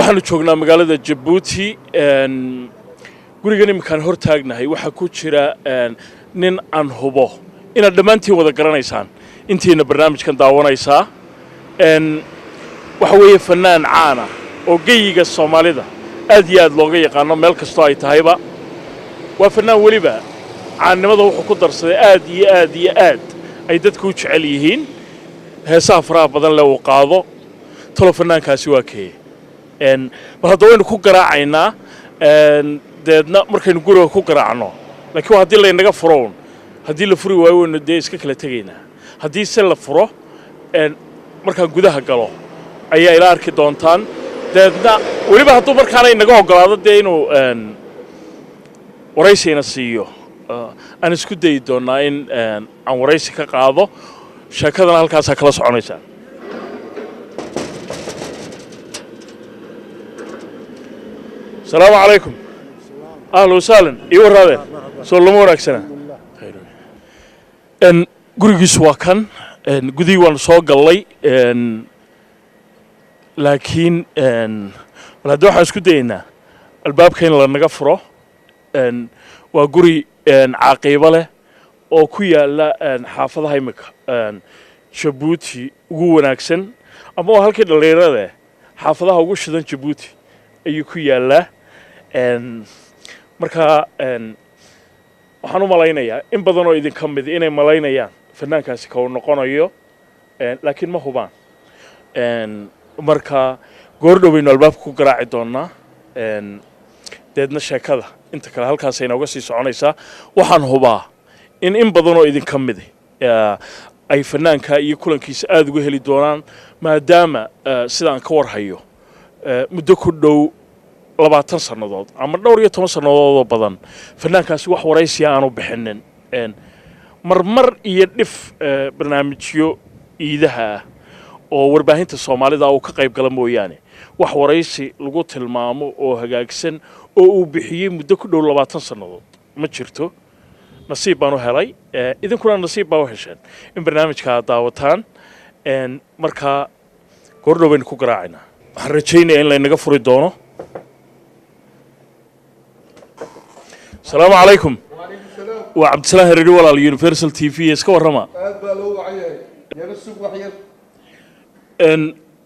waxaanu joognaa magaalada Djibouti gurigan imkaan hor taagnahay waxa ku jira nin aan hubo inaad dhammaantiin wada garanaysaan intiina barnaamijkan daawanaysaa waxa weeye fanaan caan ah oo geyiga Soomaalida aad iyo aad looga yaqaano meel kasto ay tahayba waa fanaan waliba caannimada wuxuu ku darsaday aad iyo aad ay dadku u jecel yihiin heesaha faraha badan leh uu qaado talo fanaankaasi waa kee bal hadda waynu ku garaacaynaa deedna markaynu guriga ku garaacno laakiin haddii la inaga furo haddii la furi waayo waynu dee iska kala tegaynaa haddii se la furo markaan gudaha galo ayaa ila arki doontaan deedna weliba hadduu markaana inaga ogolaado dee inuu waraysiina siiyo aan isku dayi doonaa in aan waraysi ka qaado sheekadana halkaasaa kala soconaysaa السلام عليكم أهلا وسهلا إيوه رادين سلام ونكسنا إن قريق سواكن إن قدي وان صاق الله إن لكن إن ولا دوحة اسكتينا الباب كين لنا قفره إن وقري إن عقيبة له أو كويا لا إن حافظ هايمك إن Djibouti ونكسن أما هالكده الليرة ده حافظها وقش ذن Djibouti ayuu ku yaalaa marka waxaan u malaynayaa in badan oo idin ka mid inay malaynayaan fanaankaasi ka noqonayo laakiin ma hubaan marka goordhowaynu albaabka ku garaaci doonaa deedna sheekada inta kale halkaas ay nooga sii soconaysaa waxaan hubaa in badan oo idin ka mid ay fanaanka iyo kulankiisa aad uga heli doonaan maadaama sidaan ka warhayo muddo ku dhow 20 sanadood ama dhowr iyo 10 sanadood oo badan fanaankaasi wax waraysi aanu bixinin marmar iyo dhif barnaamijyo iidaha oo warbaahinta Soomaalida uu ka qayb gala mooyaane wax waraysi lagu tilmaamo oo hagaagsan oo uu bixiyay muddo ku dhow 20 sanadood ma jirto nasiib baan u helay idinkuna nasiib baa u hesheen in barnaamijka daawataan marka goordhowaynu ku garaacaynaa waxaan rajaynayaa in la inaga furi doono السلام عليكم وعبد السلام هريري ولا اليونيفرسال تي في اسكو ورما aad baa loo wacayay yar suuq wax yar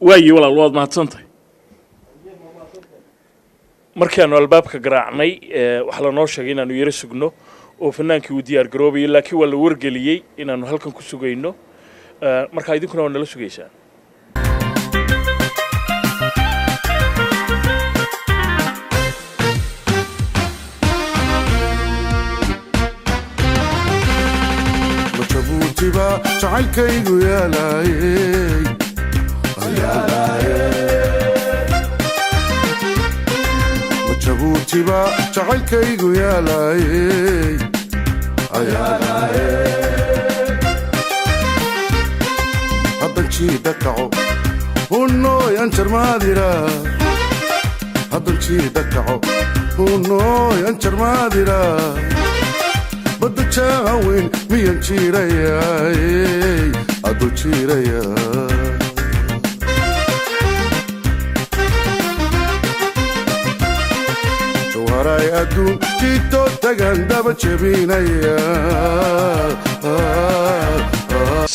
waayi walaal waad mahadsantahay markaanu albaabka garaacnay waxa la noo sheegay inaanu yara sugno oo fanaankii uu diyaar garoobay laakiin waa la wargeliyay inaanu halkan ku sugayno marka idinkuna waa nala sugaysaan Djibouti jacaylkaygu yaalaayay Djibouti jacaylkaygu yaalaayay haddan jiida kaco hunooyan jarmaadira haddan jiida kaco hunooyan jarmaadira بدو جاوين مين جيريا أدو جيريا جوهراي أدون جيتو تغان دابا جبينيا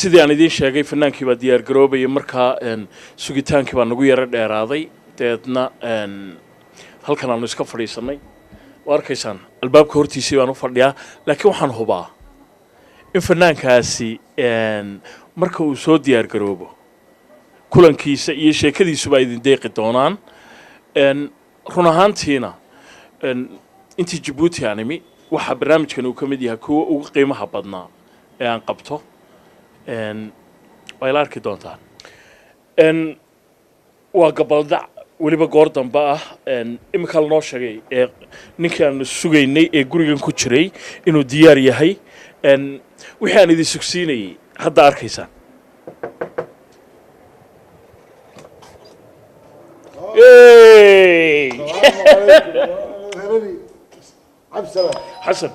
sidii aan idin sheegay fanaankii baa diyaar garoobay markaa sugitaankii baa nagu yara dheeraaday deedna halkan aanu iska fadhiisanay واركيسان الباب كورتيسي وانو فرديا لكن waxaan hubaa in fanaankaasi marka uu soo diyaar garoobo kulankiisa iyo sheekadiisu baa idin deeqi doonaan run ahaantiina intii Djibouti animi waxa barnaamijkan uu kamid yahay kuwa ugu qiimaha badnaa ee aan qabto way la arki doontaan waa gabaldac waliba goor dambe ah imika la noo sheegay ninkii aan sugaynay ee gurigan ku jiray inuu diyaar yahay wixii aan idin sugsiinayay hadda arkaysaan حسن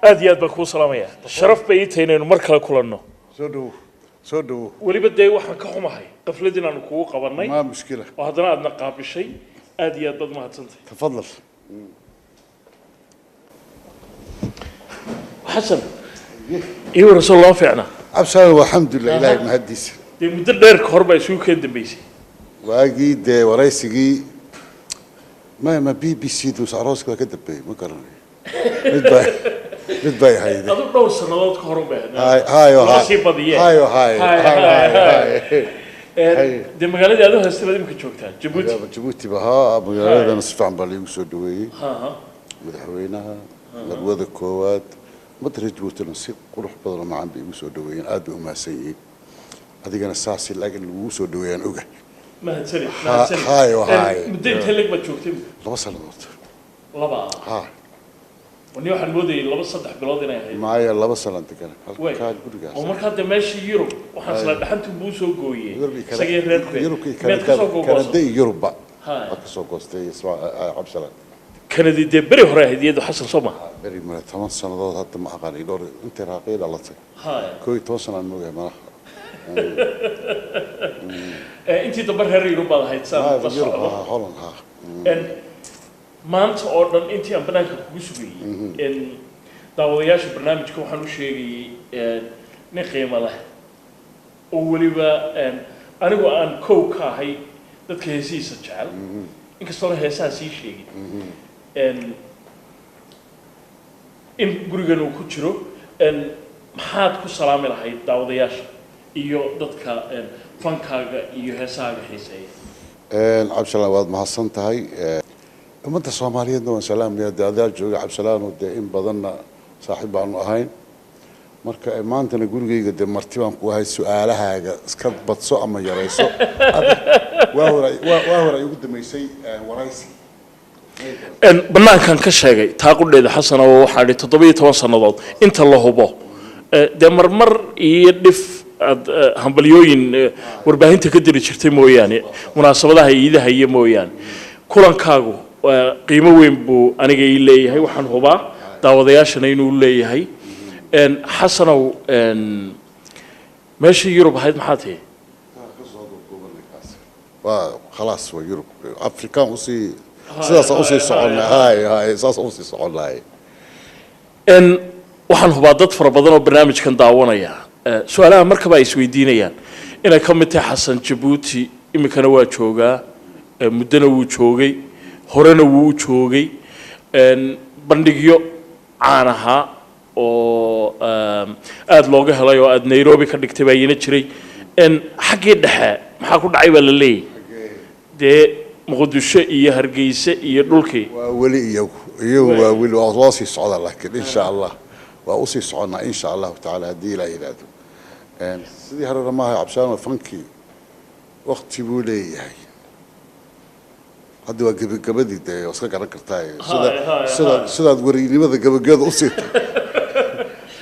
aad iyo aad baan kuu salaamayaa sharaf bay ii tahay inaynu mar kale kulanno soo dhow waliba dee waxaan ka xumahay qafladina aanu kugu qabanay ما مشكلة وهذا أدنى قابل شيء أدي أدد ما هتنتهي تفضل حسن إيه رسول الله فعنا عبسان والحمد لله إلهي مهديس دي مدر ديرك هربا يسوي كده بيسي واجد ورئيسي ما بي سي دوس عروسك كده بي ما كرني بدبي هاي أدو دور سنوات كهربا هاي دي مقالة أدو هستيبا دي ممكن شوكتها جيبوتي بها مقالة نصف عن بالي وسودوي مدحوينها لبوذ الكوات مدري جيبوتي نصيب قروح بدل ما عم بيسودوين أدو ما سيء هذيك أنا ساسي لكن وسودوين أوجه ما هتسري هاي مدين تهلك ما شوكتي لبا سنوات لبا وني waxaan moodayay laba saddex bilood inay ahayd معايا لبا سنة أنت كان halka gurigaas oo marka de meeshii Yurub waxaan isla dhaxantu buu soo gooyay sagay reerkay Kanada Yurub ba ka soo goostay Cabsalan Kanada de bari hore hadiyadu Xasan Soma bari ma 8 sanadood hadda ma aqaan iloor inta raaqay dhalatay kooy 10 sano aan moogay ma intii dabar reer Yurub baa ahayd saan Holland maanta oo dhan intii aan banaanka kugu sugayay in daawadayaasha barnaamijka waxaan u sheegay nin qiimo leh oo waliba anigu aan koow ka ahay dadka heesiisa jecel inkastoo heesaha sii sheegin in gurigan uu ku jiro maxaad ku salaami lahayd daawadayaasha iyo dadka fankaaga iyo heesahaaga xiiseeya Cabsalan waad mahadsan tahay ummadda Soomaaliyeedna waan salaamnaa dadaal jooga Cabsalan oo in badanna saaxiib aan ahayn marka maantana gurigayga de marti baan ku ahay su'aalahaaga iska badso ama yareyso waa hore ugu dameysay waraysi banaankan ka sheegay taaqudheeda Xasan oo waxa ay 17 sanadood inta la hubo de marmar iyo dhif hambaliyooyin warbaahinta ka diri jirtay mooyaane munaasabadaha iidaha iyo mooyaane kulankaagu qiimo weyn buu aniga ii leeyahay waxaan hubaa daawadayaashana inuu leeyahay xasanow meeshii Yurub ahayd maxaa tahay waa خلاص waa Yurub Afrika usii sidaas usii soconaa hay sidaas usii soconaa waxaan hubaa dad fara badan oo barnaamijkan daawanaya su'aalaha markaba ay isweydiinayaan inay ka mid tahay Xasan Djibouti imikana waa joogaa muddana wuu joogay horena wuu joogay bandhigyo caan ahaa oo aad looga helay oo aad Nairobi ka dhigtay baa yina jiray xaggii dhexe maxaa ku dhacay baa la leeyahay dee Muqdisho iyo Hargeysa iyo dhulkii waa wali iyo waa wali waa sii socda laakiin insha Allah waa usii soconaa insha Allah ta'ala hadii la yiraahdo sidii hore ma aha Cabsalan fanki waqti buu leeyahay hadda waa gabagabadii de iska garan kartaa sidaad wariinimada gabagabada u siito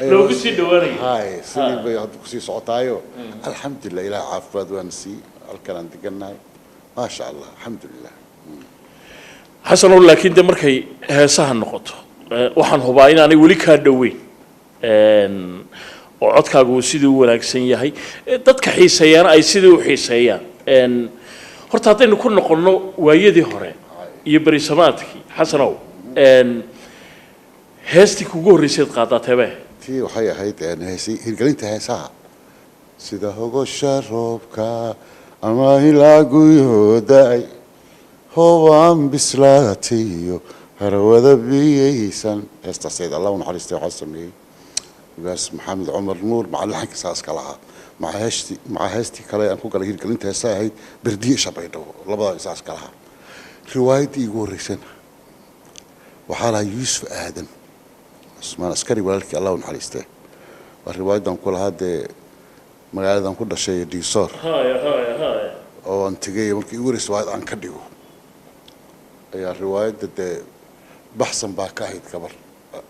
loogu sii dhawaanay hay sidii bay hadda ku sii socotaayo alxamdulillah ilaahay caafimaad waan sii halkan degannahay ma sha Allah alxamdulillah Xasan laakiin de markay heesaha noqoto waxaan hubaa in aanay wali ka dhaweyn oo codkaagu sidii u wanaagsan yahay dadka xiiseeyaan ay sidii u xiiseeyaan horta haddaynu ku noqonno waayadii hore iyo barisamaadkii Xasanow heestii kugu horreysay qaadateebe tii waxay ahayd heesii hirgelinta heesaha sida hogosha roobka ama ilaagu yooday howaan bislaatiyo harawada biyaysan heesta sayid Allah naxariistay waxa sameeyay بس محمد عمر نور مع اللحن كساس كلها مع هستي كلا أنكو كلا هير كلين تهسا هاي بردي شبيدو لبضا كساس كلها روايتي يقول رسنا وحالها يوسف آدم اسمه عسكري ولك الله ونحرسته والرواية دام كل هذا مقالة دام كل شيء دي صار هاي أو أنت جاي ممكن يقول رواية عن كديو هي الرواية ده بحثا باكاهيد كبر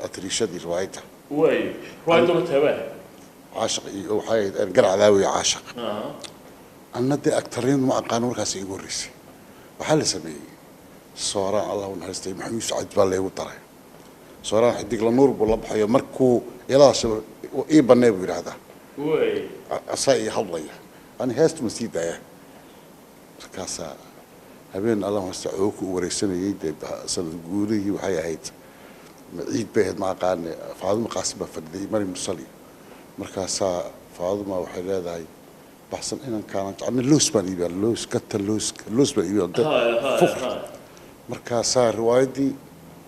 أتريشة دي روايتها واي رواية متابعة عاشق وحيد القرع ذاوي عاشق أنا دي أكترين ما قانون كاسي يقول ريسي وحل سمي صوران الله ونحرستي محمد سعد بالله وطري صوران حديك لنور بالله بحيا مركو يلا شبر إيه بنابي هذا واي عصاي حضلي أنا هست مسيدة markaasaa habeen allah hasta xoog u wareysanayay dee sanad guurihii waxay ahayd ciid bay ahayd ma aqaane faaduma qaasim baa fadhiday mari mursali markaasaa faaduma waxay leedahay baxsan inaan kaanan jeclna loos baan iibiyaan loos gata loos baan iibiyaan fuqr markaasaa riwaayaddii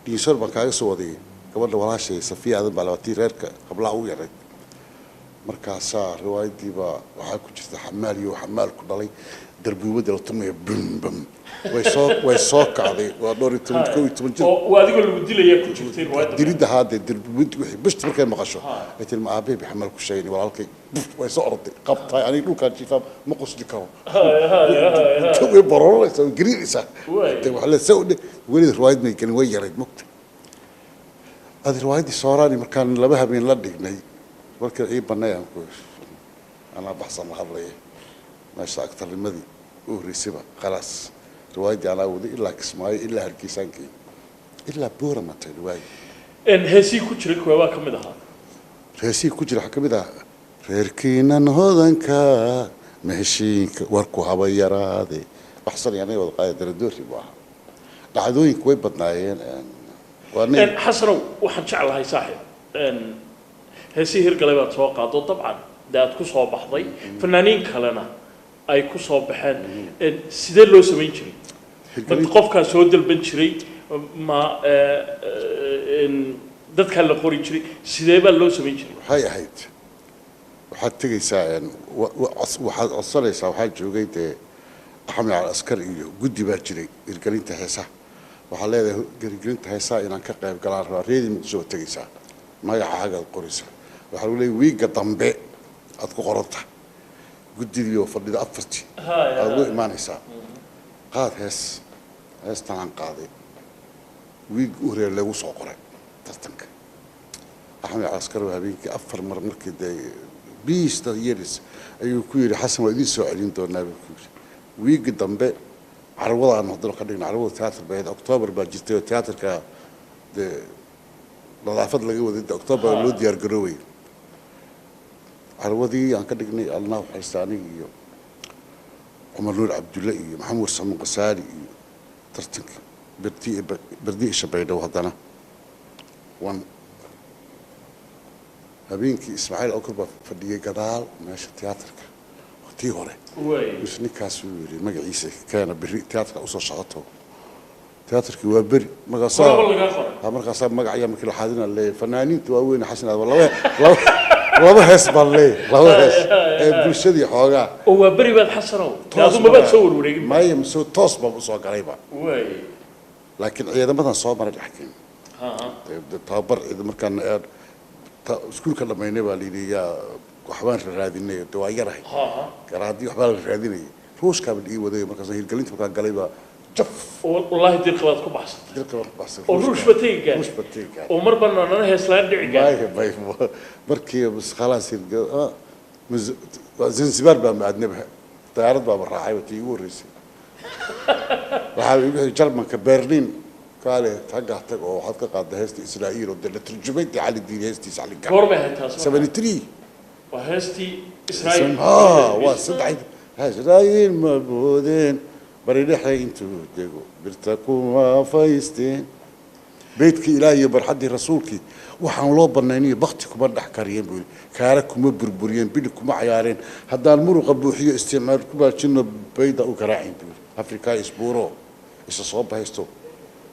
diinsor baan kaaga soo waday gabadha walaashay safiya aadan baa labatii reerka qablaha u yaray markaasaa riwaayaddii baa waxaa ku jirta xamaal iyo xamaal ku dhalay darbuubada la tumaya bum bum way soo kacday waa dhowr iyo toban kow iyo toban jir oo adigoo lagu dilaya ku jirtay riwaayadda dilidda haadee darbuubadi wixii bishta markay maqasho ay tiri ma aabbe xamaal ku sheegay walaalkay way soo orday qabtay aniga dhulkaan jiifaa ma qosli karo way baroolaysaa way gariiraysaa waxa la soo weli riwaayad may gelin way yarayd mugta هذه الرواية صوراني مكان لبها بين لدقني ولكن عيب بنايا أنا بحصل هذا ماشي أكثر المذي وريسبة خلاص روايتي على ودي إلا كسماي إلا هالكيسانكي إلا بورا ما رواية إن هسي كتير كوا كم ده هسي كتير حكم ده ركينا نهضنكا ماشي وركو هوا يرادي بحصل يعني والقاية دردور في واحد قعدوني كوي بطنايين إن حسنوا وحن شعل هاي صاحب إن هسي هرقلبات سواقع طبعا ده كوسو بحضي فنانين كلنا أي كوسو بحن إن سيدل لو سمين شري بتقف كسود البنشري ما إن ده كله قوري شري سيدل لو سمين شري هاي هيد وحتى يساعد وحد أصل يساعد حاجة جوجيت أحمل على العسكري جدي بجري القليل تحسه waxaa leedahay garigelinta heesaa inaan ka qayb galaan rabaa reedi muqdisho tagaysaa magaca xagga qoraysa waxaa lagu leeyahay wiiga dambe aad ku qoranta guddigiioo fadhida afartii aad ugu imaanaysaa qaad heestan aan qaaday wiig u horeeya lagu soo qoray tartanka axmed caskar waa habeenkii 4 mar markii dee biista yeelis ayuu ku yidhi xasan waa idiin soo celin doonaa wiiga dambe عروضة أنا هضرب خلينا عروض تياتر بعد أكتوبر بجتة تياتر كا ده نظافة لقوا ده أكتوبر لود يرجروي عروضي أنا كدقني الله حساني عمر نور عبد الله محمود سامي قسالي ترتك بردي شبيده وهذانا وان هبينك إسماعيل أكبر فدي قدال ماشي تياتر تي هوري بس نكاس ويري مقعيسه كان بري تياتر أوصل شغطه تياتر كوا بري مقصار مقصار مقعيا مكلو حادنا اللي فنانين تواوين حسنا والله والله هس بالله والله هس بلشدي حوجا هو بري بعد حسنوا لازم ما بتصور وريق ما يمسو تصب بصوا قريبا لكن عيادة مثلا صوب الحكيم تابر إذا مكان سكول كلا ما ينبغي لي يا وحبان الرادينية تواجره كرادي وحبان الرادينية روش كابل إيه وده مركز هي القليل تبقى قليبة جف والله دير قبض كبحص دير قبض كبحص وروش بتيجا روش بتيجا ومربنا أنا هسلان دعجا باي مركي بس خلاص يلقى زنزبار بقى بعد نبه طيارات بقى بالراحة وتيجور ريسي وحاول جرب من كبرلين قال تحقق تقو حتى قاد هستي إسرائيل ودل ترجمت على الدين هستي على الجامعة قربة هتها 73 وهستي إسرائيل وصدعي إسرائيل مبودين بريد حين تودجو برتكم وفايستين بيتك إلهي برحدي رسولك وحن لو برنانية بختكم بدح كريم بقول كاركم بربريين بينكم عيارين هذا المرو قبوحية استعماركم باشنو بيضة وكراعين بقول أفريقيا إسبورو إسصوب هيستو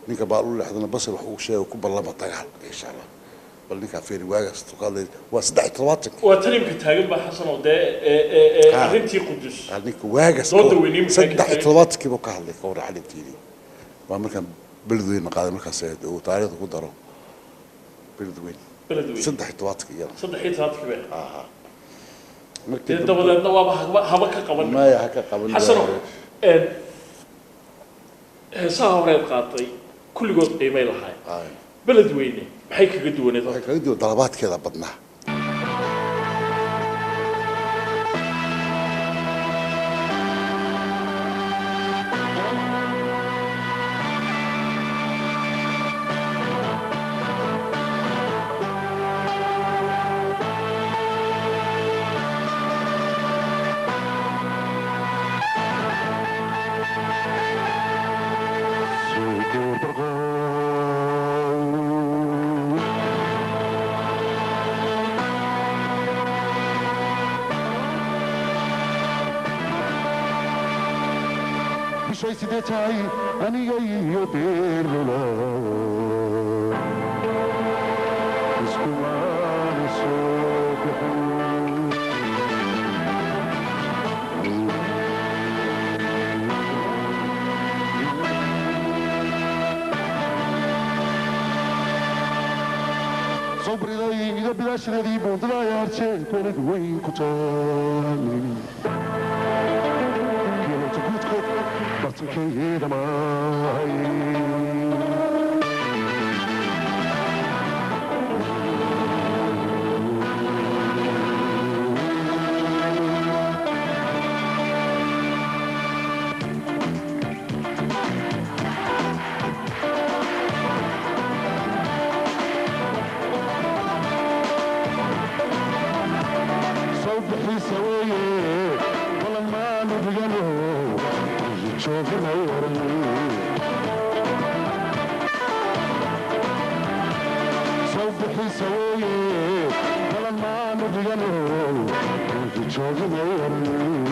نيك بقول له حدنا بصل وحوشة وكبر الله بطيح إن شاء الله بل نيك في رواية استقال وصدع طلباتك وتريم كتاجل بحسن وده رنتي قدس نيك واجس صدع طلباتك بقى لك ورا على تيجي وأمريكا بلدوين مقادر أمريكا سيد وتاريخ قدره بلدوين صدع طلباتك يلا صدع طلباتك بقى أنت بدأ هبك قبل ما يحكي قبل حسن صار رأي قاطي كل جزء قيمة لها بلد وينه بحيك قدوة نظام بحيك قدوة ضربات كذا بدنا bulshay sidee tahay aniga iyo beerlula iskumaana soo bixin صبري إذا بلاش ندي بوضلا يا رجال بلد وين كتاني يلا تقولك بطنك يا دماي صبحي سويه والله ما نبغله شوف نورني صبحي سويه والله ما نبغله شوف نورني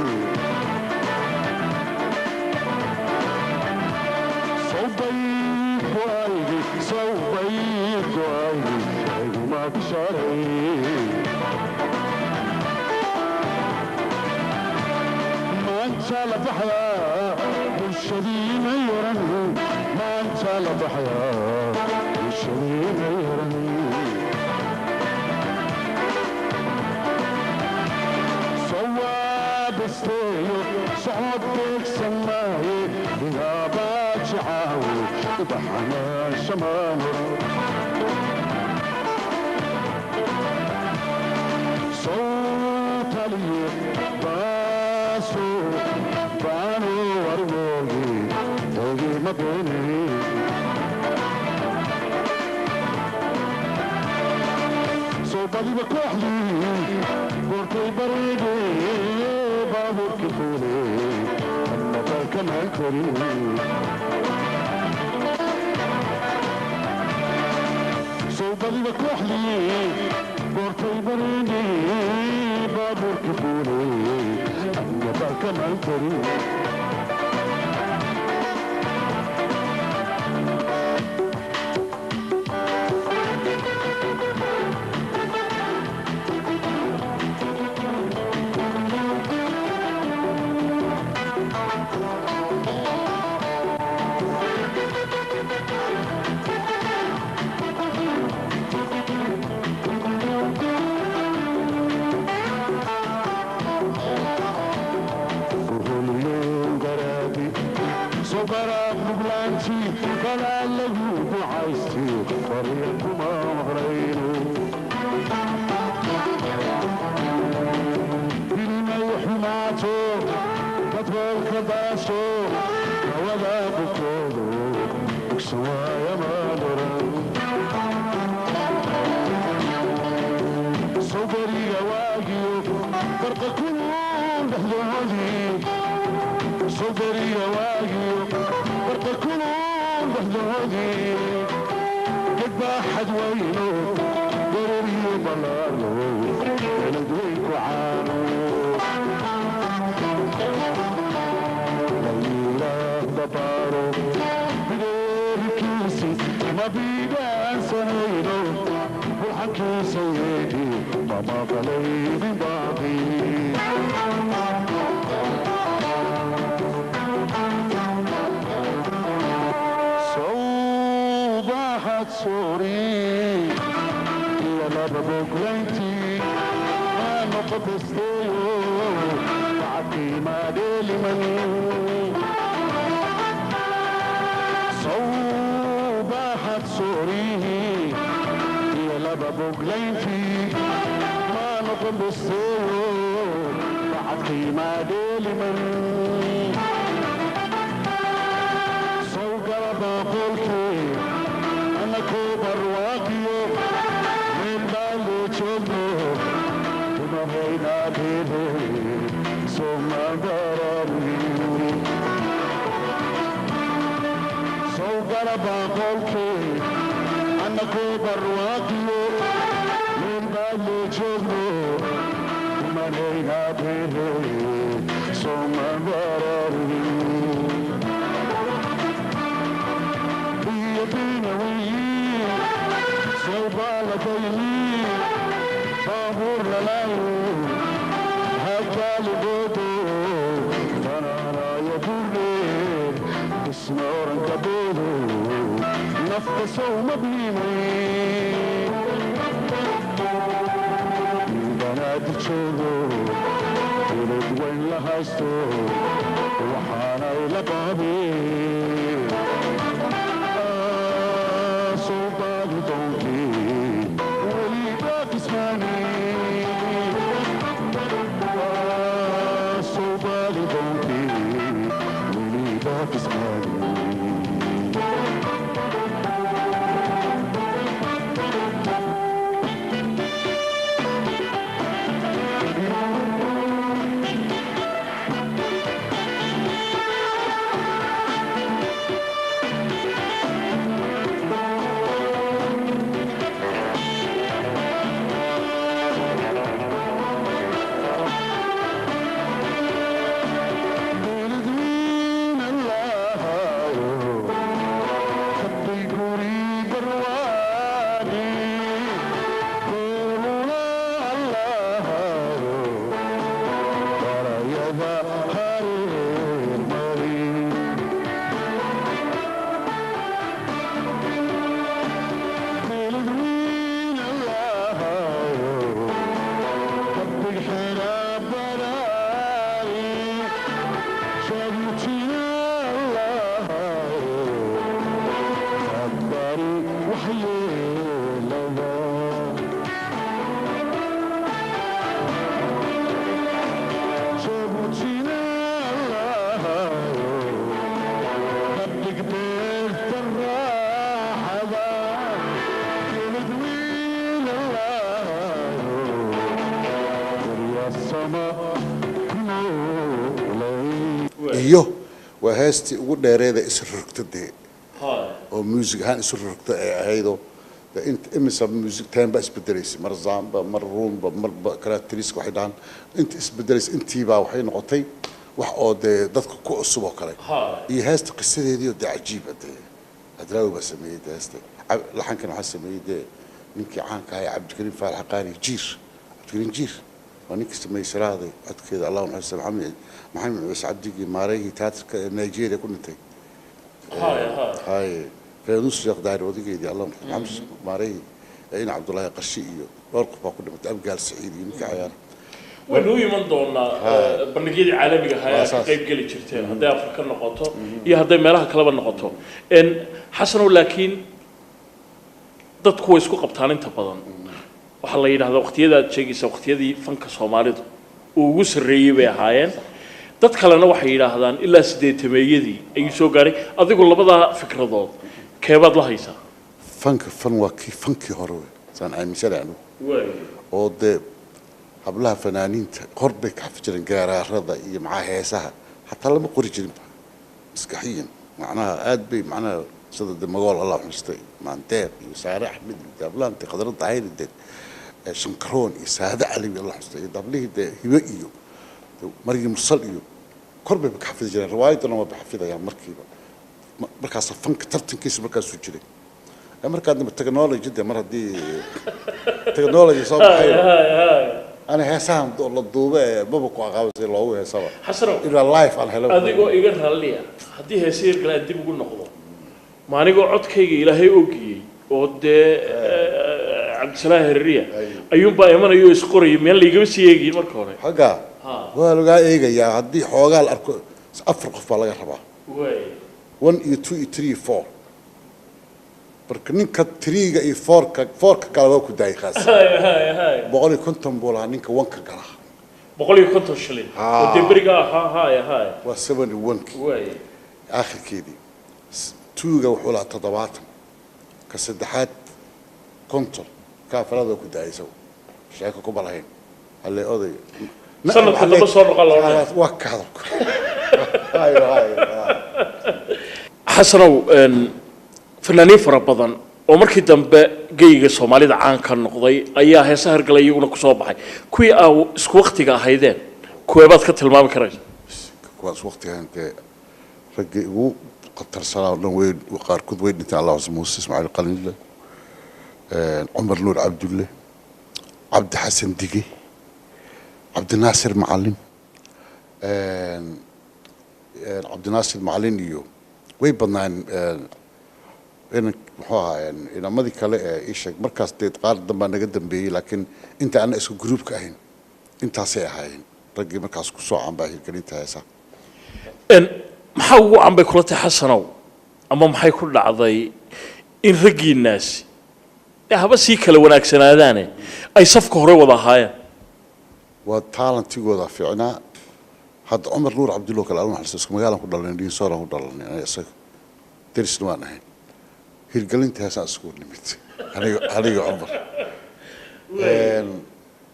صبيك وايدي صبيك وايدي ما بشري انت لضحيا والشديد يرني ما انت لضحيا والشديد يرني صواب استيو صعودك سماهي بغابات شعاوي بحنا الشمال صوت علي باسو بانو ورموغي توغي مبيني صوبالي بكوحلي بورتي بريدي بابور كفولي أما باكا مالكوري صوبالي بكوحلي بورتي بريدي بابور كفولي أما باكا مالكوري صبرا بلانتي بلا لهو بعايستي فريقكما مغرينو بلما يحماتو بطول كباسو ولا بكودو بكسوايا مالورا صبري واقيو فرق كلهم بحلولي صبري واقيو فرق كلهم بحلولي قد باحد وينو ضروري بلارلو ندويك وعانو ليلة بطارو بدور كيسي ما بيدان سنينو والحكي سيدي ماما قليل باقي صوباحت سوري يلا ببوكليتي ما نقبستيو تعطي ما ديلي من صوباحت سوري يلا ببوكليتي ما نقبستيو تعطي ما ديلي من بقولكي أنا كبر واقيو من بالو تشوفو وما بينا بيدي ثم ضربني صوغر بقولكي أنا كبر واقيو من بالو تشوفو وما بينا بيدي ثم ضربني iyo waa heestii ugu dheereeda isrogtadee oo music ahaan isrogta ay ahaydo inta imisa music time ba isbedelaysa mar zamba mar rumba mar characteristics waxay dhaan inta isbedelaysa intiiba waxay noqotay wax oo dadka ku cusub oo kale iyo heesta qisadeedii oo cajiib ah adraawi ba sameeyay heesta laxankan waxa sameeyay ninkii caanka ah Cabdikariim Faarax Qaari Cabdikariim Jiir ونيك سمي سرادي أتكيد الله ونحس محمد بس عبدي ماري تاتر نيجيريا كنتي هاي في نص يقدر ودي كيدي الله محمد ماري أين عبد الله قرشيو ورقة كنا متأبقى السعيد يمكن عيار وإنه يمن دونا برنامج عالمي هاي قيب قلي شرتين هذا أفريقيا النقطة هذا مالها كلام النقطة إن حسنوا لكن ضد كويس قبطان انت بدن waxa la yiraahdo waqtiyada aad sheegaysa waqtiyadii fanka Soomaalidu uu ugu sareeyay bay ahaayeen dad kalena waxay yiraahdaan ilaa 80meeyadii ay soo gaaray adigu labada fikradood keebad la haysaa fan waa kii fankii hore san ay misalaanu oo hablaha fanaaniinta qorbay ka xafjiran gaaraarada iyo macaa heesaha hatta lama qori jirin maskaxiyan macnaha aad bay macnaha sida magaal Allah xustay maanteer iyo saare Axmed dablaan qadar daayir شنكرون يساعد علي الله حسين دبليه ده هوايو مريم مرسليو قرب بحفظ جرا رواية أنا ما بحفظها يعني مركبة مركز فنك ترتين كيس مركز سجلي مركز عندنا التكنولوجيا جدا مرة دي تكنولوجيا صعب أنا هسام دول الضوبة ما بقوا عاوز اللي هو هسام حسروا إلى اللايف على هلا أديكوا إيجار هالليا هدي هسير كلا أدي بقول نقطة ما نيجوا عد كي إلى هي أوكي ود عبد السلام الريا أيوم بقى يمنا يوسف قري من اللي يجيب سيجي مركوري حاجة قالوا قاعد إيه يا هدي حوجال أركو أفرق في بالله ربع 1 2 3 4 بركنين كتريجا إيه 4 كلا وكو داي خاص هاي بقولي كنتم بولانينك 1 كلا بقولي كنتم شلين وتبرجع هاي وسبني 1 آخر كذي 2 وحولا تضباط كسدحات كنتر كافراد وكنت عايزه شايكو كبرهين اللي قضي سنة حتى بصور قال وكهذاك هاي حسنوا فنانين فربضان ومركي دنبا جيجا Soomaalida caan ka noqday ayaa heesaha galay iyaguna ku soo baxay kuwii aa isku waqtiga ahaydeen kuweebaad ka tilmaami karaysa kuwaas waqtiga inta ragii ugu qatar salaam weyn qaarkood weyn inta Allah Muuse Ismaaciil Qalin عمر نور عبد الله عبد حسن دقي عبد الناصر معلم عبد الناصر معلم iyo way badnaan in muxuu ahaa inamadii kale ee sheeg markaas deed qaar damba naga dambeeyay laakiin inta aan isku group ka ahayn intaasay ahaayeen ragii markaas ku soo canbaa hirgelinta heesa maxaa ugu canbay kula tahay xasanow ama maxay ku dhacday in raggiinaasi haba sii kala wanaagsanaadaane ay safka hore wada ahaayeen waa talentigooda fiicnaa hadda Umar Nuur Cabdulla kala alma xasuus magaalan ku dhalanay Diinsooran ku dhalanay isaga derisna waan ahayn hirgelinta heesa isku nimid aniga Umar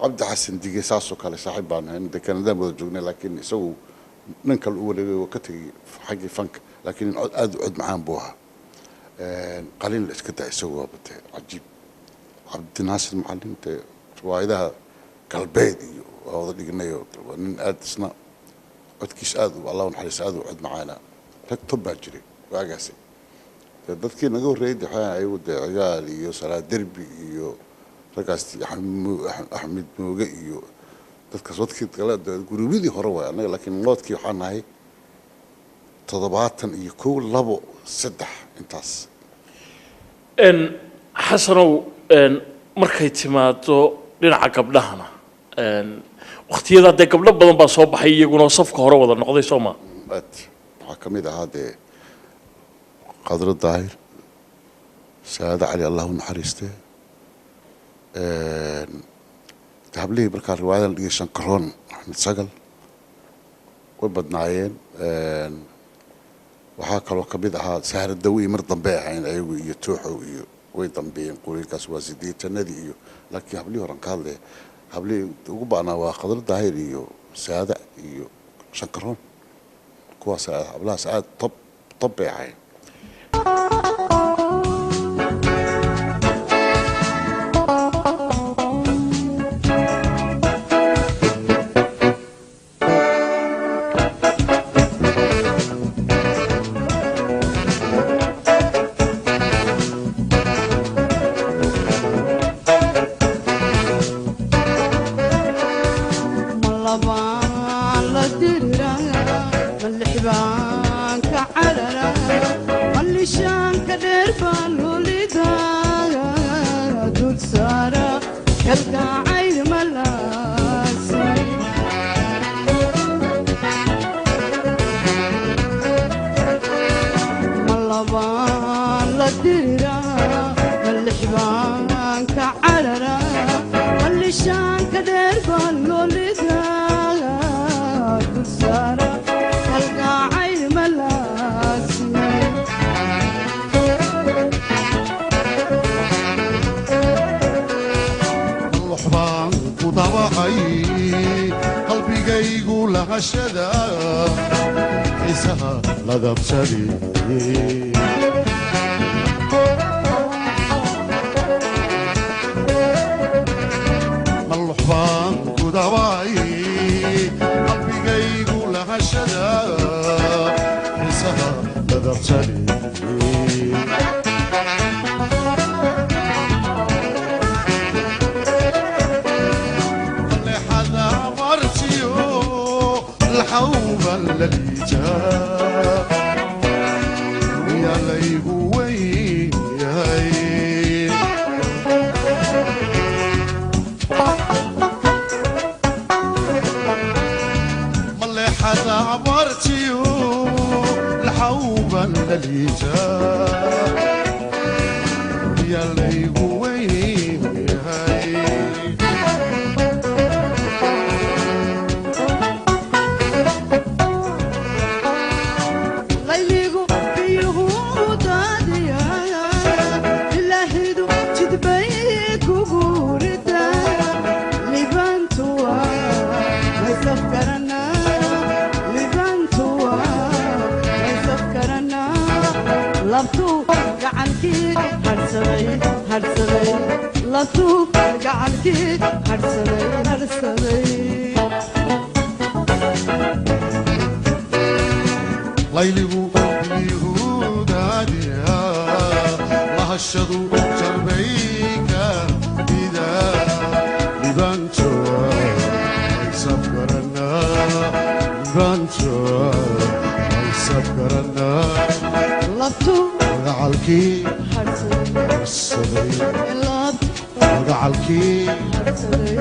عبد حسن دقي ساسو كله صاحب بانه إنه كان دائما وجوجنا لكن يسوي ننكل أول وقتي حق فنك لكن عد معاه بوها قليل إيش كده يسوي بته عجيب عبد الناصر المعلم ته وإذا كالبيدي أو ذا اللي قلنا ونن أدسنا عد كيس أذو والله ونحرس أذو عد معانا هيك طب أجري وأجاسي تذكر نقول ريد حياة أيود عيالي يوصل دربي يو ركزت أحمد موجي dadka sodkii kala gurubidii hore way anaga laakiin loodkii waxaan ahay 7 iyo 2 3 intaas xasanow markay timaado dhinaca gabdhahana waqtiyada de gabdho badan baa soo baxay iyaguna safka hore wada noqday Soomaa waxa kamid ah hade qadra daahir saada ali allah naxariiste قبليه بركة الرواية اللي شنكرون نتسجل وبدناين وحاكا لو كبيدها سهر الدوي مرضن بيها يعني أيوة يتوحوا ويضن بين قولي كاس وازدية النادي لكن قبليه رنكال لي قبليه وقبعنا وقدر الداهير سادة شنكرون كواس قبلها ساعات طب يعني gacalkii harsaday harsaday ilaad gacalkii harsaday